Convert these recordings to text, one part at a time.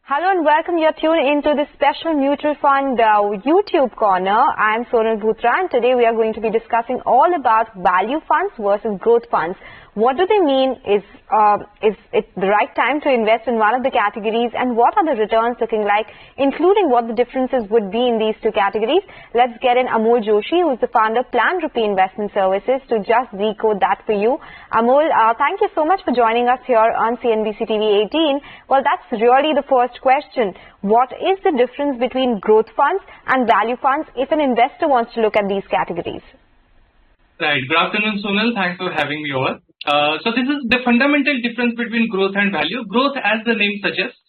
Hello and welcome. You're tuned into this special mutual fund YouTube corner. I'm Sonal Bhutra and today we are going to be discussing all about value funds versus growth funds. What do they mean? Is it the right time to invest in one of the categories, and what are the returns looking like, including what the differences would be in these two categories? Let's get in Amol Joshi, who's the founder of Rupee Investment Services, to just decode that for you. Amol, thank you so much for joining us here on CNBC-TV18. Well, that's really the first question. What is the difference between growth funds and value funds if an investor wants to look at these categories? Right. Good afternoon, Sonal. Thanks for having me over. So this is the fundamental difference between growth and value. Growth, as the name suggests,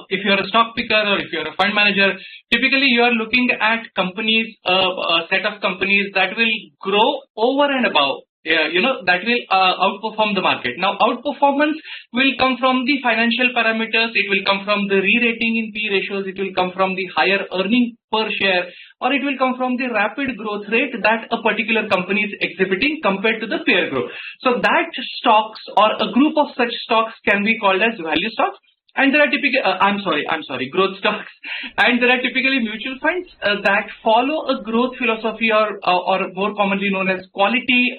if you're a stock picker or if you're a fund manager, typically you are looking at companies, a set of companies that will grow over and above. That will outperform the market. Now, outperformance will come from the financial parameters. It will come from the re-rating in P ratios. It will come from the higher earning per share, or it will come from the rapid growth rate that a particular company is exhibiting compared to the peer group. So that stocks or a group of such stocks can be called as value stocks. And there are typically, growth stocks. And there are typically mutual funds that follow a growth philosophy or more commonly known as quality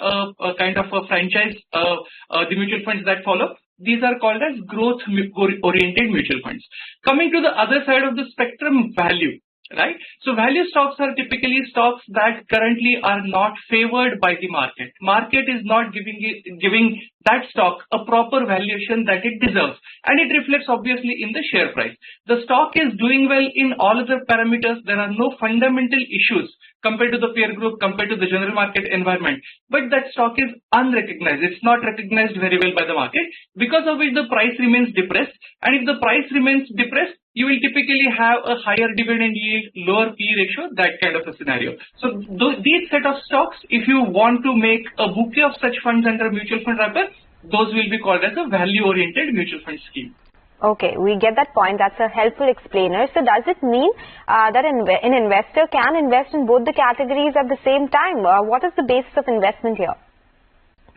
kind of a franchise. The mutual funds that follow, these are called as growth-oriented mutual funds. Coming to the other side of the spectrum, value. Right? So value stocks are typically stocks that currently are not favored by the market. Market is not giving that stock a proper valuation that it deserves, and it reflects obviously in the share price. The stock is doing well in all other parameters. There are no fundamental issues compared to the peer group, compared to the general market environment, but that stock is unrecognized. It's not recognized very well by the market, because of which the price remains depressed. And if the price remains depressed, you will typically have a higher dividend yield, lower P ratio, that kind of a scenario. So these set of stocks, if you want to make a bouquet of such funds under a mutual fund wrapper, those will be called as a value-oriented mutual fund scheme. Okay, we get that point. That's a helpful explainer. So does it mean that an investor can invest in both the categories at the same time? What is the basis of investment here?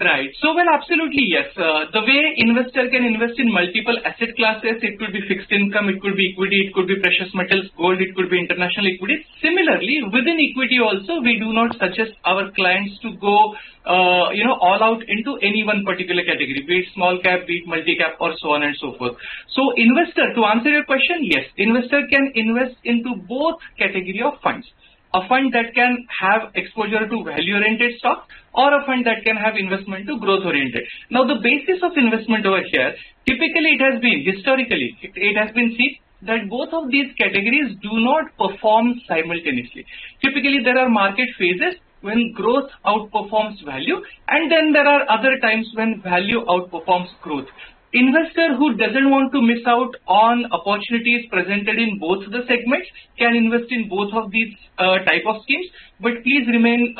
Right. So, well, absolutely, yes. The way investor can invest in multiple asset classes, it could be fixed income, it could be equity, it could be precious metals, gold, it could be international equities. Similarly, within equity also, we do not suggest our clients to go, all out into any one particular category, be it small cap, be it multi-cap, or so on and so forth. So, investor, to answer your question, yes, investor can invest into both category of funds. A fund that can have exposure to value-oriented stocks, or a fund that can have investment to growth-oriented. Now, the basis of investment over here, typically historically, it has been seen that both of these categories do not perform simultaneously. Typically, there are market phases when growth outperforms value, and then there are other times when value outperforms growth. Investor who doesn't want to miss out on opportunities presented in both the segments can invest in both of these type of schemes, but please remain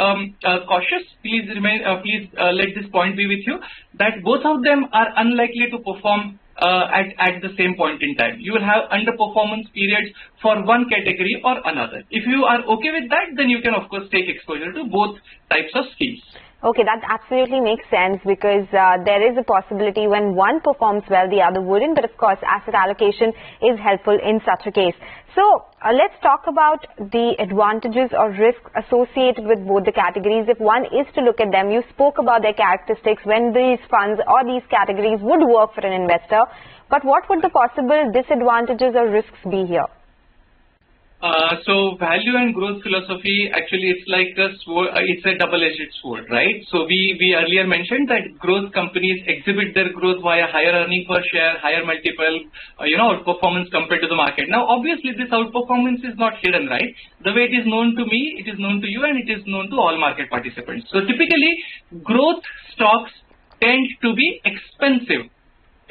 cautious. Please let this point be with you that both of them are unlikely to perform at the same point in time. You will have underperformance periods for one category or another. If you are okay with that, then you can of course take exposure to both types of schemes. Okay, that absolutely makes sense, because there is a possibility when one performs well, the other wouldn't. But of course, asset allocation is helpful in such a case. So let's talk about the advantages or risks associated with both the categories. If one is to look at them, you spoke about their characteristics, when these funds or these categories would work for an investor. But what would the possible disadvantages or risks be here? So value and growth philosophy, actually it's like a sword, it's a double-edged sword, right? So we earlier mentioned that growth companies exhibit their growth via higher earning per share, higher multiple, outperformance compared to the market. Now, obviously this outperformance is not hidden, right? The way it is known to me, it is known to you, and it is known to all market participants. So typically, growth stocks tend to be expensive.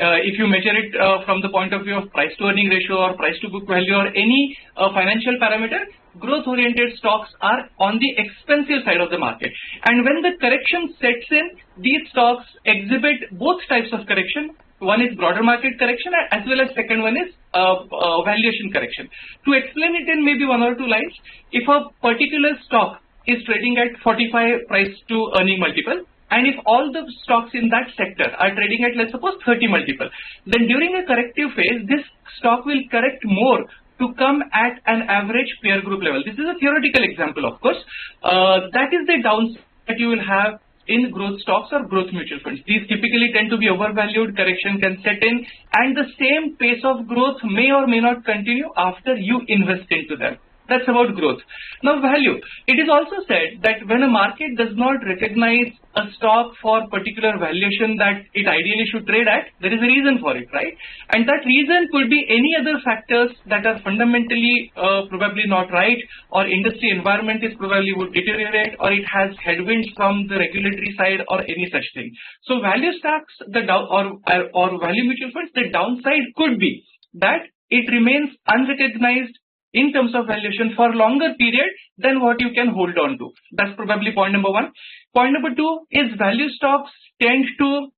If you measure it from the point of view of price to earning ratio or price to book value or any financial parameter, growth oriented stocks are on the expensive side of the market. And when the correction sets in, these stocks exhibit both types of correction. One is broader market correction, as well as second one is valuation correction. To explain it in maybe one or two lines, if a particular stock is trading at 45 price to earning multiple, and if all the stocks in that sector are trading at, let's suppose, 30 multiple, then during a corrective phase, this stock will correct more to come at an average peer group level. This is a theoretical example, of course. That is the downside that you will have in growth stocks or growth mutual funds. These typically tend to be overvalued, correction can set in, and the same pace of growth may or may not continue after you invest into them. That's about growth. Now value. It is also said that when a market does not recognize a stock for particular valuation that it ideally should trade at, there is a reason for it, right? And that reason could be any other factors that are fundamentally probably not right, or industry environment is probably would deteriorate, or it has headwinds from the regulatory side, or any such thing. So value stocks, or value mutual funds, the downside could be that it remains unrecognized in terms of valuation for longer period than what you can hold on to. That's probably point number one. Point number two is value stocks tend to,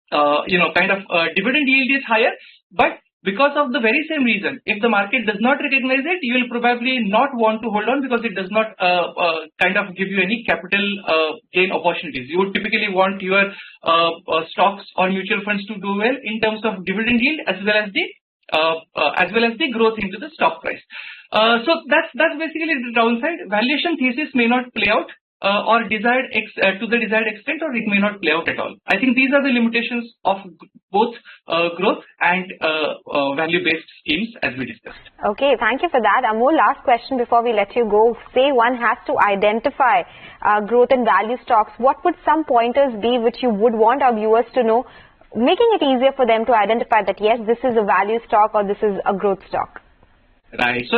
dividend yield is higher, but because of the very same reason, if the market does not recognize it, you will probably not want to hold on because it does not give you any capital gain opportunities. You would typically want your stocks or mutual funds to do well in terms of dividend yield as well as the growth into the stock price. So that's basically the downside. Valuation thesis may not play out or to the desired extent, or it may not play out at all. I think these are the limitations of both growth and value-based schemes, as we discussed. Okay, thank you for that. Amol, last question before we let you go. Say one has to identify growth and value stocks. What would some pointers be which you would want our viewers to know, making it easier for them to identify that yes, this is a value stock or this is a growth stock? Right. So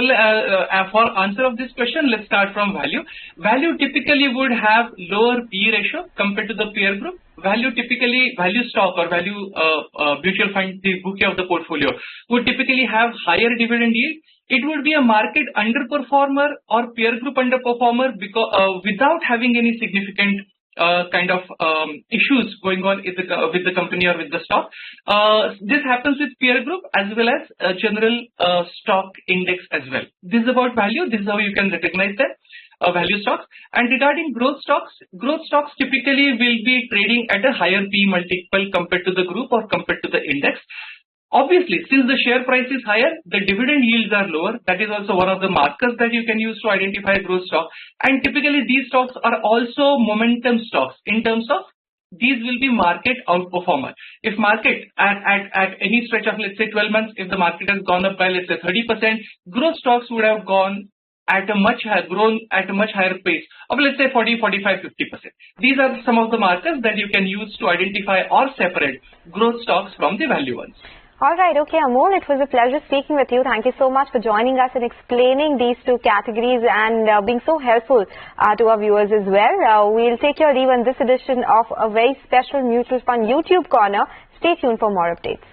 for answer of this question, let's start from value. Value typically would have lower P ratio compared to the peer group. Value stock or value mutual fund, the bouquet of the portfolio, would typically have higher dividend yield. It would be a market underperformer or peer group underperformer because without having any significant issues going on with the company or with the stock. This happens with peer group as well as general stock index as well. This is about value. This is how you can recognize them. Value stocks. And regarding growth stocks typically will be trading at a higher P multiple compared to the group or compared to the index. Obviously, since the share price is higher, the dividend yields are lower. That is also one of the markers that you can use to identify growth stock. And typically, these stocks are also momentum stocks in terms of these will be market outperformer. If market at any stretch of, let's say, 12 months, if the market has gone up by, let's say, 30%, growth stocks would have grown at a much higher pace of, let's say, 40, 45, 50%. These are some of the markers that you can use to identify or separate growth stocks from the value ones. All right. Okay, Amol, it was a pleasure speaking with you. Thank you so much for joining us and explaining these two categories and being so helpful to our viewers as well. We'll take your leave on this edition of a very special mutual fund YouTube corner. Stay tuned for more updates.